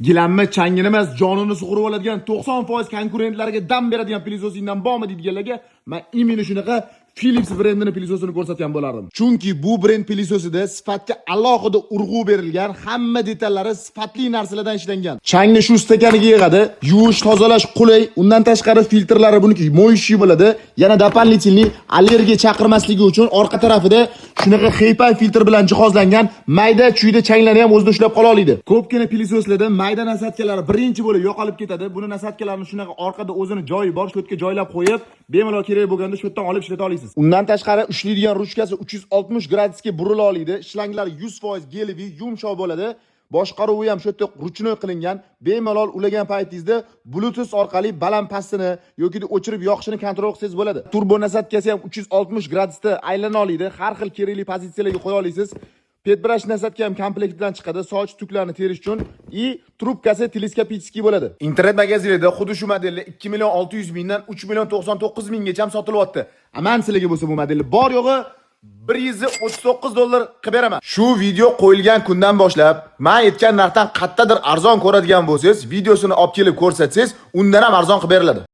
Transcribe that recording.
Gilamma changini emas, jonini sug'urib oladigan 90% konkurentlarga dam beradigan pilisosindan bormi deydiganlarga men imini shunaqa Philips brendini pilisosini ko'rsatgan bo'lardim. Chunki bu brend pilisosida sifatga alohida urg'u berilgan, hamma detallari sifatli narsalardan ishlangan. Changni shu stakaniga yig'adi, yuvish, tozalash qulay, undan tashqari filtrlari buniki mo'yishi bo'ladi. Yana doполнительный allergiya chaqirmasligi uchun orqa tarafida shunaqa HEPA filtr bilan jihozlangan mayda chuyda changlarni ham o'zida ushlab qola oladi. Ko'pgina pilisoslarda mayda nasatkalari birinchi bo'lib yo'qolib ketadi. Buni nasatkalarni shunaqa orqada o'zini joyi bor, shu yerga joylab qo'yib, bemalol kerak bo'lganda shu yerdan olib ishlata olasiz. Undan tashqari ushlaydigan ruchkasi 360 gradusga burila oladi. Shlanglar 100% gelivi, yumshoq bo'ladi. Boshqaruvi ham shu yerda ruchnoy qilingan. Bemalol ulagan paytingizda Bluetooth orqali baland-pastini yoki o'chirib yoqishini kontrol qilsangiz bo'ladi. Turbo nasatkasi ham 360 gradusda aylana oladi. Har xil kerakli pozitsiyalarga qo'ya olasiz. Petbrash nasatka ham komplektdan chiqadi, soch tuklarni terish uchun и trubkasi teleskopический bo'ladi. Internet magazinida xuddi shu modelni 2 million 600 mingdan 3 million 99 minggacha ham sotilyapti. Aman sizlarga bo'lsa bu modelni bor yo'g'i $139 qilib beraman. Shu video qo'yilgan kundan boshlab men aytgan narxdan qattadir arzon ko'radigan bo'lsangiz, videosini olib kelib ko'rsatsangiz, undan ham arzon qilib beriladi.